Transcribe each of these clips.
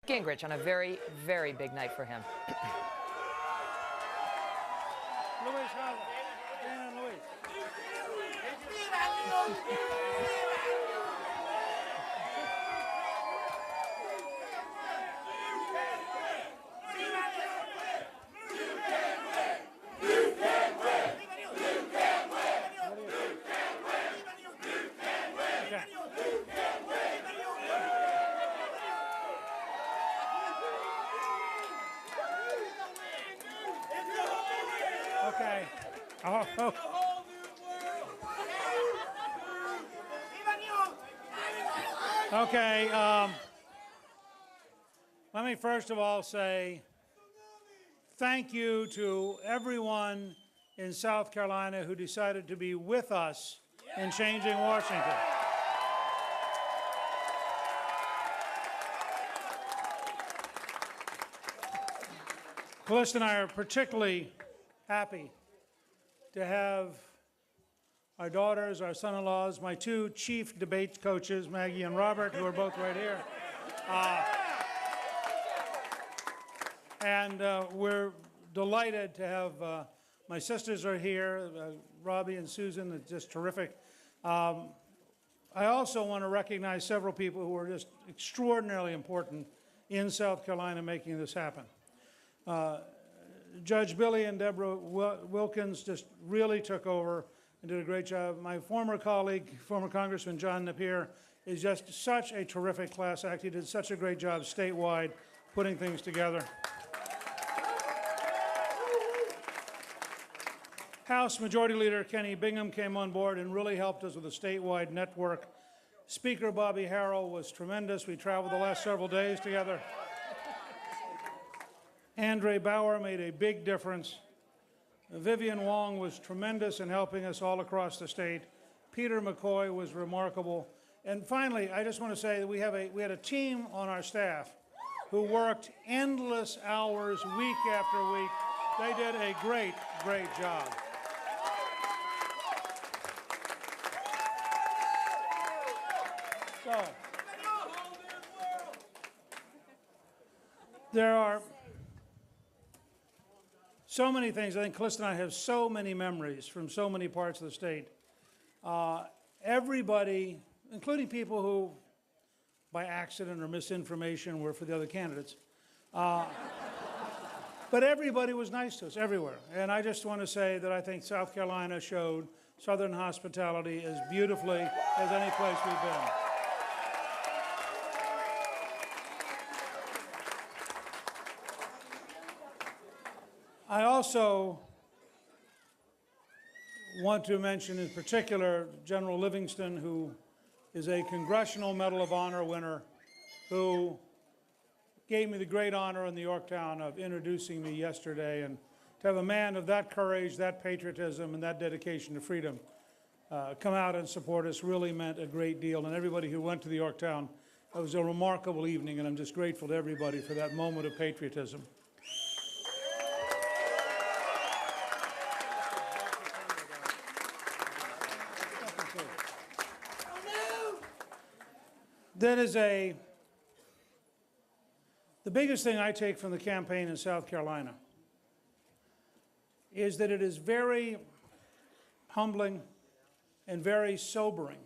Gingrich on a very, very big night for him. Luis, Dan and Luis. Okay. Oh. Okay. Let me first of all say thank you to everyone in South Carolina who decided to be with us in changing Washington. Callista and I are particularly happy to have our daughters, our son-in-laws, my two chief debate coaches, Maggie and Robert, who are both right here. And we're delighted to have, my sisters are here, Robbie and Susan, it's just terrific. I also want to recognize several people who are just extraordinarily important in South Carolina making this happen. Judge Billy and Deborah Wilkins just really took over and did a great job. My former colleague, former Congressman John Napier, is just such a terrific class act. He did such a great job statewide putting things together. House Majority Leader Kenny Bingham came on board and really helped us with a statewide network. Speaker Bobby Harrell was tremendous. We traveled the last several days together. Andre Bauer made a big difference. Vivian Wong was tremendous in helping us all across the state. Peter McCoy was remarkable. And finally, I just want to say that we had a team on our staff who worked endless hours week after week. They did a great, great job. So, there are so many things. I think Callista and I have so many memories from so many parts of the state. Everybody, including people who, by accident or misinformation, were for the other candidates. But everybody was nice to us, everywhere. And I just want to say that I think South Carolina showed Southern hospitality as beautifully as any place we've been. I also want to mention in particular General Livingston, who is a Congressional Medal of Honor winner, who gave me the great honor in the Yorktown of introducing me yesterday. And to have a man of that courage, that patriotism, and that dedication to freedom come out and support us really meant a great deal. And everybody who went to the Yorktown, it was a remarkable evening, and I'm just grateful to everybody for that moment of patriotism. That is the biggest thing I take from the campaign in South Carolina is that it is very humbling and very sobering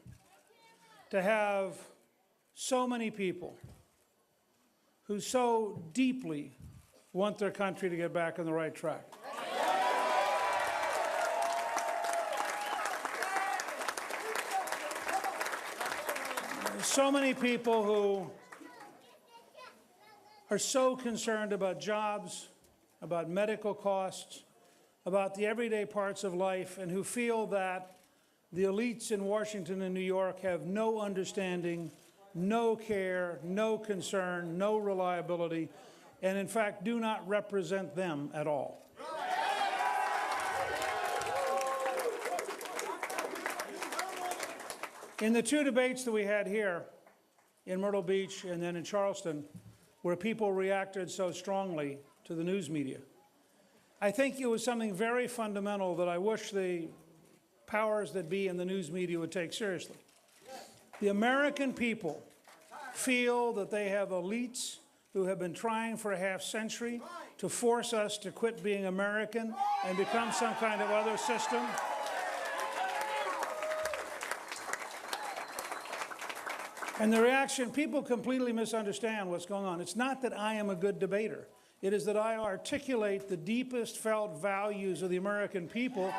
to have so many people who so deeply want their country to get back on the right track. So many people who are so concerned about jobs, about medical costs, about the everyday parts of life, and who feel that the elites in Washington and New York have no understanding, no care, no concern, no reliability, and in fact do not represent them at all. In the two debates that we had here in Myrtle Beach and then in Charleston, where people reacted so strongly to the news media, I think it was something very fundamental that I wish the powers that be in the news media would take seriously. The American people feel that they have elites who have been trying for a half century to force us to quit being American and become some kind of other system. And the reaction, people completely misunderstand what's going on. It's not that I am a good debater. It is that I articulate the deepest felt values of the American people.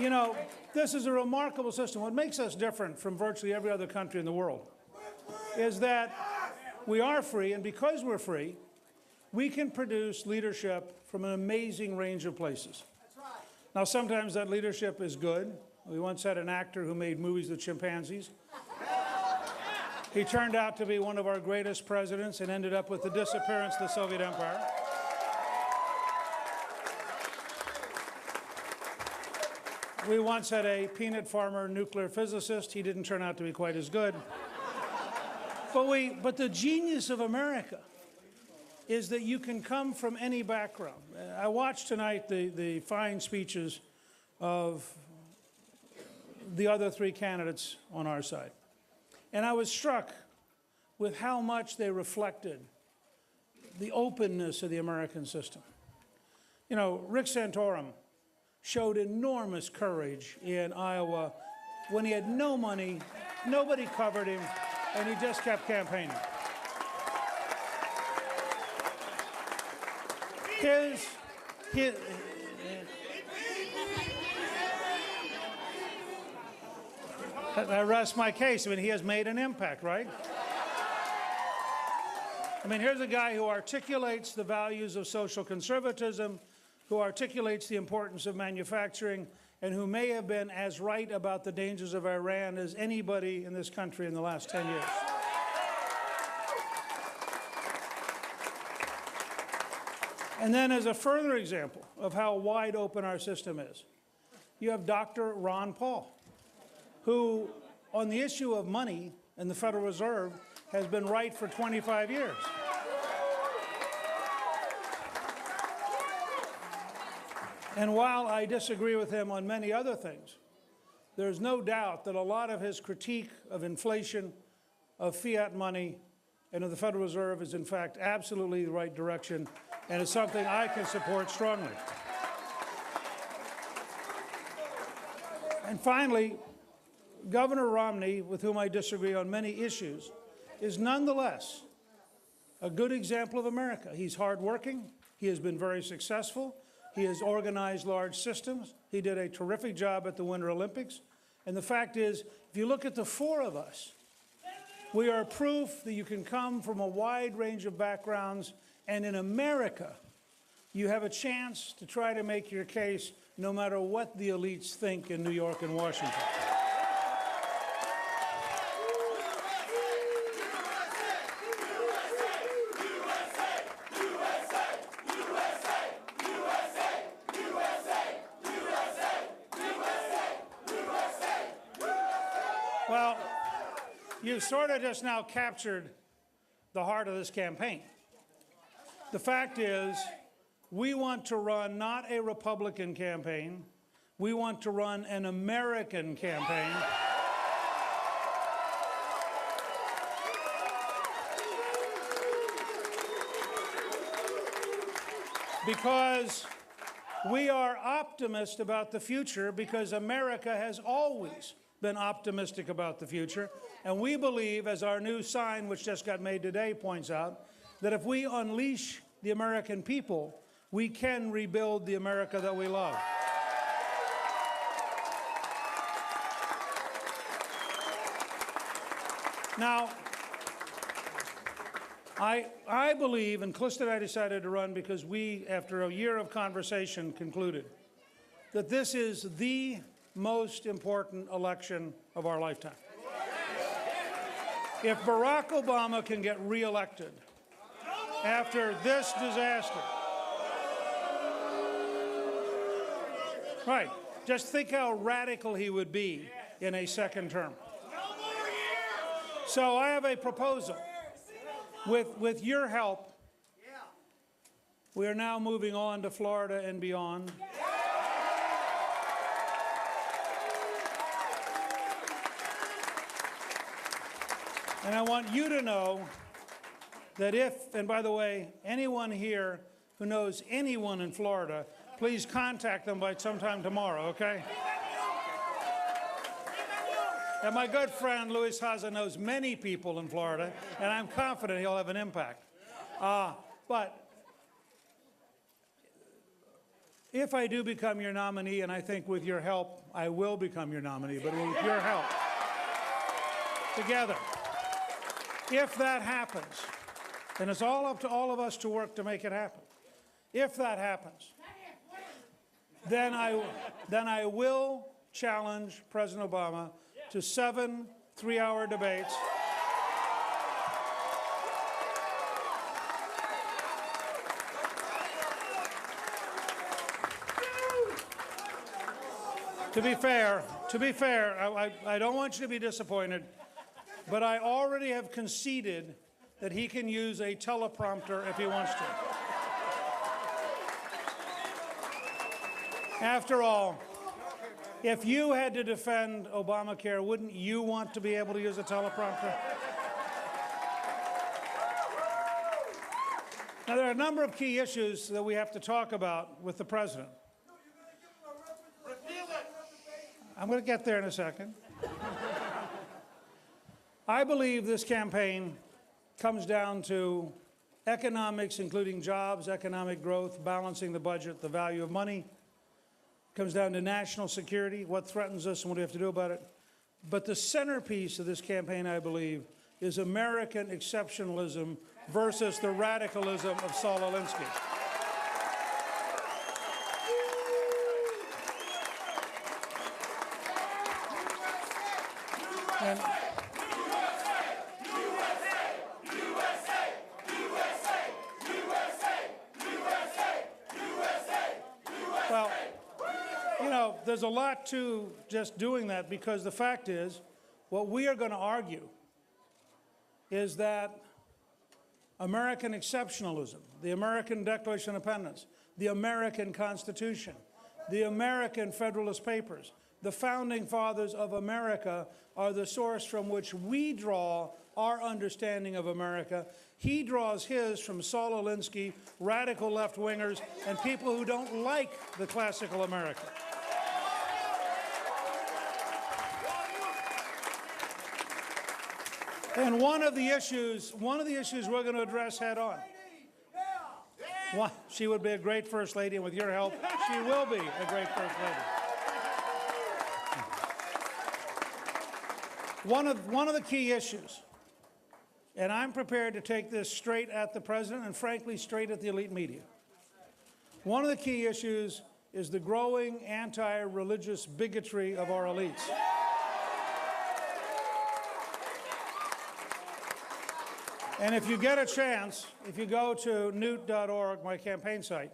You know, this is a remarkable system. What makes us different from virtually every other country in the world is that we are free, and because we're free, we can produce leadership from an amazing range of places. Now, sometimes that leadership is good. We once had an actor who made movies with chimpanzees. He turned out to be one of our greatest presidents and ended up with the disappearance of the Soviet Empire. We once had a peanut farmer nuclear physicist. He didn't turn out to be quite as good. But the genius of America is that you can come from any background. I watched tonight the fine speeches of the other three candidates on our side. And I was struck with how much they reflected the openness of the American system. You know, Rick Santorum showed enormous courage in Iowa when he had no money, nobody covered him, and he just kept campaigning. I rest my case. I mean, he has made an impact, right? I mean, here's a guy who articulates the values of social conservatism, who articulates the importance of manufacturing, and who may have been as right about the dangers of Iran as anybody in this country in the last 10 years. And then as a further example of how wide open our system is, you have Dr. Ron Paul, who on the issue of money and the Federal Reserve has been right for 25 years. And while I disagree with him on many other things, there's no doubt that a lot of his critique of inflation, of fiat money, and of the Federal Reserve is in fact absolutely the right direction, and it's something I can support strongly. And finally, Governor Romney, with whom I disagree on many issues, is nonetheless a good example of America. He's hardworking. He has been very successful. He has organized large systems. He did a terrific job at the Winter Olympics. And the fact is, if you look at the four of us, we are proof that you can come from a wide range of backgrounds, and in America, you have a chance to try to make your case no matter what the elites think in New York and Washington. Well, you sort of just now captured the heart of this campaign. The fact is, we want to run not a Republican campaign, we want to run an American campaign. Because we are optimists about the future, because America has always been optimistic about the future. And we believe, as our new sign, which just got made today, points out, that if we unleash the American people, we can rebuild the America that we love. Now, I believe, and Calista and I decided to run because we, after a year of conversation, concluded that this is the most important election of our lifetime. If Barack Obama can get reelected after this disaster, right, just think how radical he would be in a second term. So I have a proposal. With your help, we are now moving on to Florida and beyond. And I want you to know that if, and by the way, anyone here who knows anyone in Florida, please contact them by sometime tomorrow, okay? And my good friend Luis Haza knows many people in Florida, and I'm confident he'll have an impact. But if I do become your nominee, and I think with your help, I will become your nominee, but with your help, together, if that happens, and it's all up to all of us to work to make it happen, if that happens, then I will challenge President Obama to 7 3-hour debates. To be fair, I don't want you to be disappointed, but I already have conceded that he can use a teleprompter if he wants to. After all, if you had to defend Obamacare, wouldn't you want to be able to use a teleprompter? Now, there are a number of key issues that we have to talk about with the president. I'm going to get there in a second. I believe this campaign comes down to economics, including jobs, economic growth, balancing the budget, the value of money. Comes down to national security, what threatens us and what we have to do about it. But the centerpiece of this campaign, I believe, is American exceptionalism versus the radicalism of Saul Alinsky. And well, you know, there's a lot to just doing that, because the fact is, what we are going to argue is that American exceptionalism, the American Declaration of Independence, the American Constitution, the American Federalist Papers, the founding fathers of America are the source from which we draw our understanding of America. He draws his from Saul Alinsky, radical left-wingers, and people who don't like the classical America. And one of the issues we're going to address head on. She would be a great first lady, and with your help, she will be a great first lady. One of the key issues, and I'm prepared to take this straight at the president and frankly straight at the elite media. One of the key issues is the growing anti-religious bigotry of our elites. And if you get a chance, if you go to newt.org, my campaign site,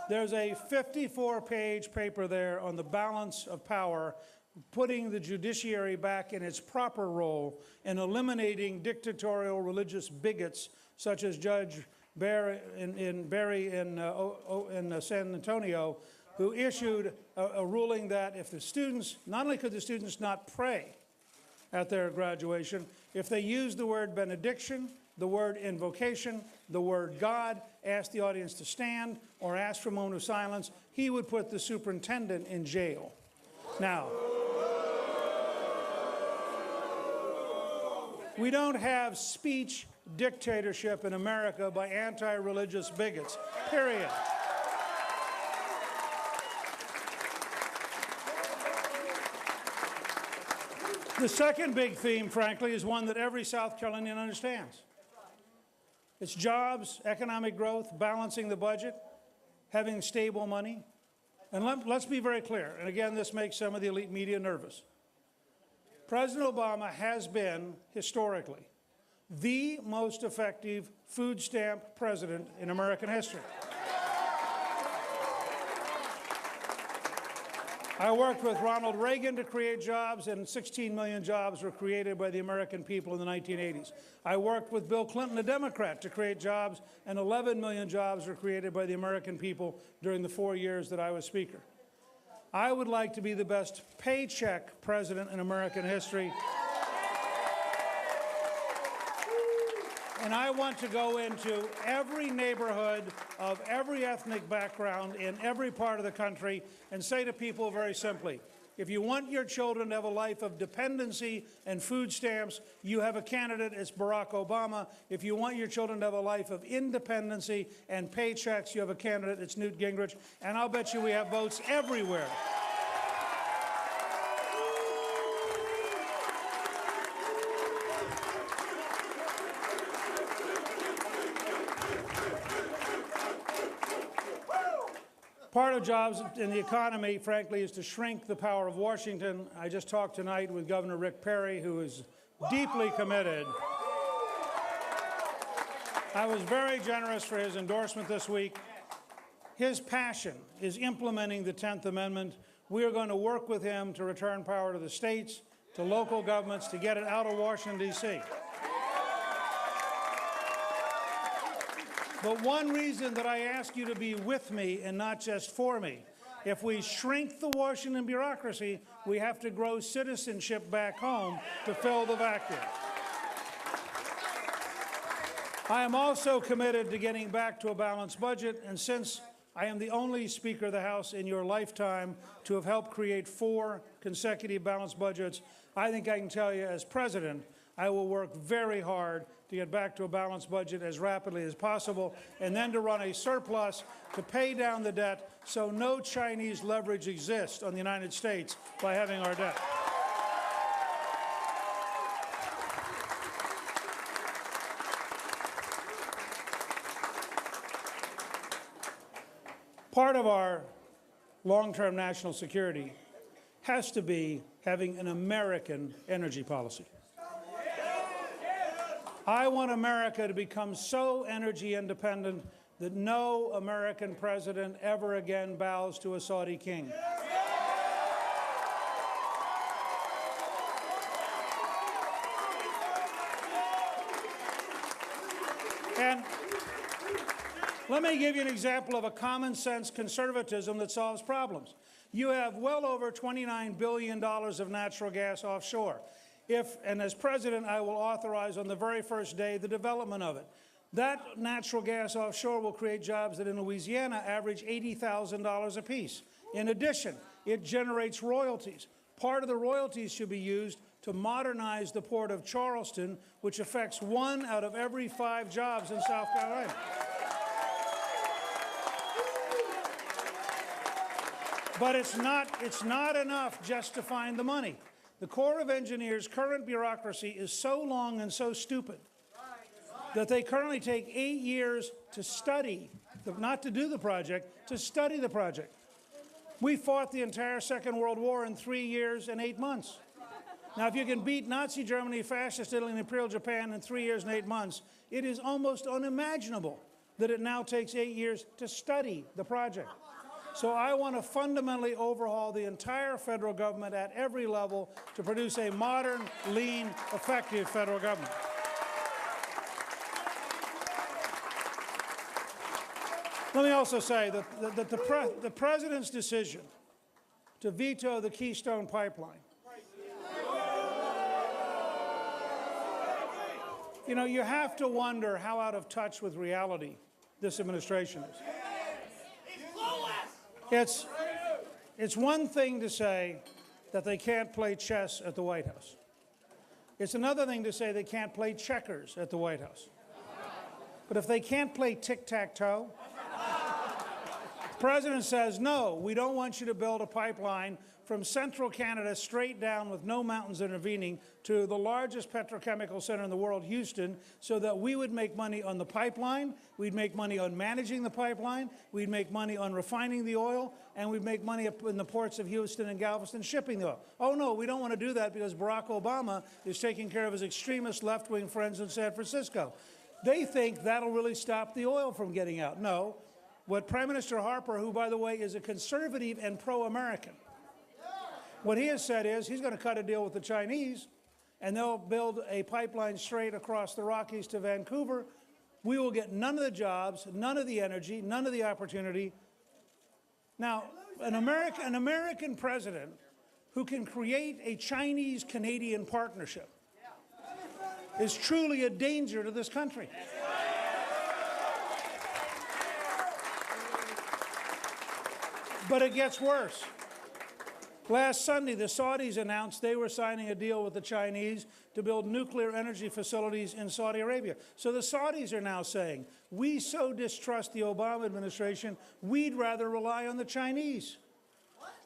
there's a 54-page paper there on the balance of power, putting the judiciary back in its proper role and eliminating dictatorial religious bigots such as Judge Barry in San Antonio, who issued a ruling that if the students, not only could the students not pray at their graduation, if they used the word benediction, the word invocation, the word God, asked the audience to stand, or asked for a moment of silence, he would put the superintendent in jail. Now, we don't have speech dictatorship in America by anti-religious bigots, period. The second big theme, frankly, is one that every South Carolinian understands. It's jobs, economic growth, balancing the budget, having stable money. And let's be very clear, and again, this makes some of the elite media nervous. President Obama has been, historically, the most effective food stamp president in American history. I worked with Ronald Reagan to create jobs, and 16 million jobs were created by the American people in the 1980s. I worked with Bill Clinton, a Democrat, to create jobs, and 11 million jobs were created by the American people during the 4 years that I was Speaker. I would like to be the best paycheck president in American history. And I want to go into every neighborhood of every ethnic background in every part of the country and say to people very simply, if you want your children to have a life of dependency and food stamps, you have a candidate, it's Barack Obama. If you want your children to have a life of independency and paychecks, you have a candidate, it's Newt Gingrich. And I'll bet you we have votes everywhere. Part of jobs in the economy, frankly, is to shrink the power of Washington. I just talked tonight with Governor Rick Perry, who is deeply committed. I was very generous for his endorsement this week. His passion is implementing the 10th Amendment. We are going to work with him to return power to the states, to local governments, to get it out of Washington, D.C. But one reason that I ask you to be with me and not just for me, if we shrink the Washington bureaucracy, we have to grow citizenship back home to fill the vacuum. I am also committed to getting back to a balanced budget, and since I am the only Speaker of the House in your lifetime to have helped create 4 consecutive balanced budgets, I think I can tell you as President, I will work very hard to get back to a balanced budget as rapidly as possible, and then to run a surplus to pay down the debt so no Chinese leverage exists on the United States by having our debt. Part of our long-term national security has to be having an American energy policy. I want America to become so energy independent that no American president ever again bows to a Saudi king. And let me give you an example of a common sense conservatism that solves problems. You have well over $29 billion of natural gas offshore. And as president, I will authorize on the very first day the development of it. That natural gas offshore will create jobs that in Louisiana average $80,000 apiece. In addition, it generates royalties. Part of the royalties should be used to modernize the port of Charleston, which affects 1 out of every 5 jobs in South Carolina. But it's not enough just to find the money. The Corps of Engineers' current bureaucracy is so long and so stupid that they currently take 8 years to study, not to do the project, to study the project. We fought the entire Second World War in 3 years and 8 months. Now, if you can beat Nazi Germany, Fascist Italy, and Imperial Japan in 3 years and 8 months, it is almost unimaginable that it now takes 8 years to study the project. So I want to fundamentally overhaul the entire federal government at every level to produce a modern, lean, effective federal government. Let me also say that the president's decision to veto the Keystone Pipeline, you know, you have to wonder how out of touch with reality this administration is. It's one thing to say that they can't play chess at the White House. It's another thing to say they can't play checkers at the White House. But if they can't play tic-tac-toe, the president says, no, we don't want you to build a pipeline from central Canada straight down with no mountains intervening to the largest petrochemical center in the world, Houston, so that we would make money on the pipeline, we'd make money on managing the pipeline, we'd make money on refining the oil, and we'd make money up in the ports of Houston and Galveston shipping the oil. Oh no, we don't want to do that because Barack Obama is taking care of his extremist left-wing friends in San Francisco. They think that'll really stop the oil from getting out. No, what Prime Minister Harper, who by the way is a conservative and pro-American, what he has said is he's going to cut a deal with the Chinese and they'll build a pipeline straight across the Rockies to Vancouver. We will get none of the jobs, none of the energy, none of the opportunity. Now, an American president who can create a Chinese-Canadian partnership is truly a danger to this country. But it gets worse. Last Sunday, the Saudis announced they were signing a deal with the Chinese to build nuclear energy facilities in Saudi Arabia. So the Saudis are now saying, we so distrust the Obama administration, we'd rather rely on the Chinese.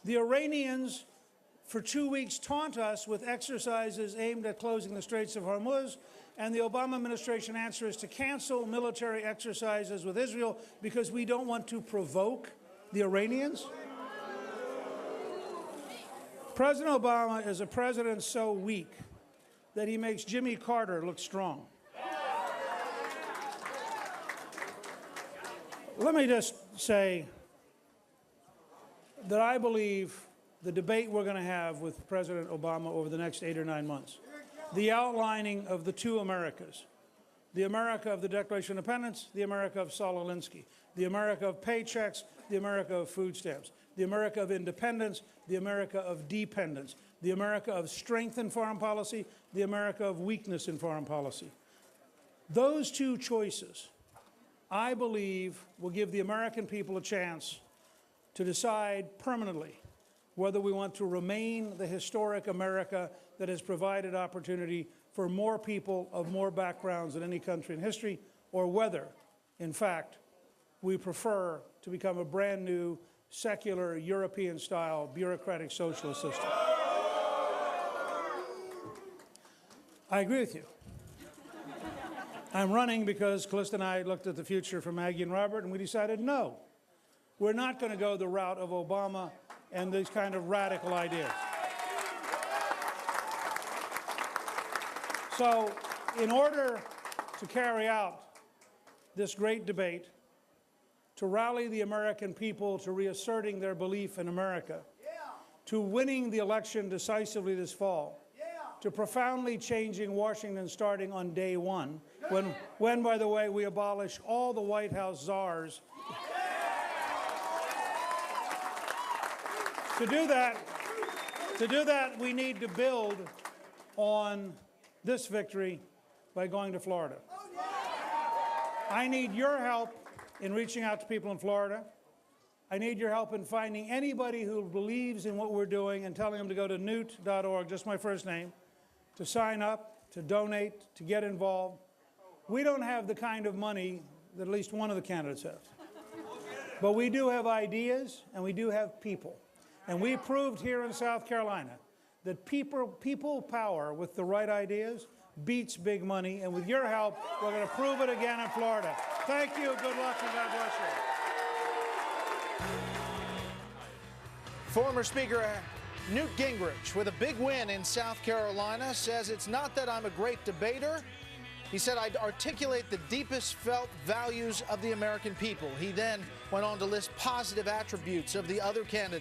The Iranians, for 2 weeks, taunt us with exercises aimed at closing the Straits of Hormuz, and the Obama administration answer is to cancel military exercises with Israel because we don't want to provoke the Iranians. President Obama is a president so weak that he makes Jimmy Carter look strong. Let me just say that I believe the debate we're going to have with President Obama over the next 8 or 9 months, the outlining of the two Americas, the America of the Declaration of Independence, the America of Saul Alinsky, the America of paychecks, the America of food stamps, the America of independence, the America of dependence, the America of strength in foreign policy, the America of weakness in foreign policy. Those two choices, I believe, will give the American people a chance to decide permanently whether we want to remain the historic America that has provided opportunity for more people of more backgrounds than any country in history, or whether, in fact, we prefer to become a brand new, secular, European-style, bureaucratic socialist system. I agree with you. I'm running because Callista and I looked at the future for Maggie and Robert, and we decided, no, we're not going to go the route of Obama and these kind of radical ideas. So, in order to carry out this great debate, to rally the American people to reasserting their belief in America, to winning the election decisively this fall, to profoundly changing Washington starting on day one, when, by the way, we abolish all the White House czars. To do that, we need to build on this victory by going to Florida. I need your help in reaching out to people in Florida. I need your help in finding anybody who believes in what we're doing and telling them to go to newt.org, just my first name, to sign up, to donate, to get involved. We don't have the kind of money that at least one of the candidates has. But we do have ideas, and we do have people. And we proved here in South Carolina that people power with the right ideas beats big money. And with your help, we're going to prove it again in Florida. Thank you, good luck, and God bless you. Former Speaker Newt Gingrich, with a big win in South Carolina, says it's not that I'm a great debater. He said I'd articulate the deepest felt values of the American people. He then went on to list positive attributes of the other candidates.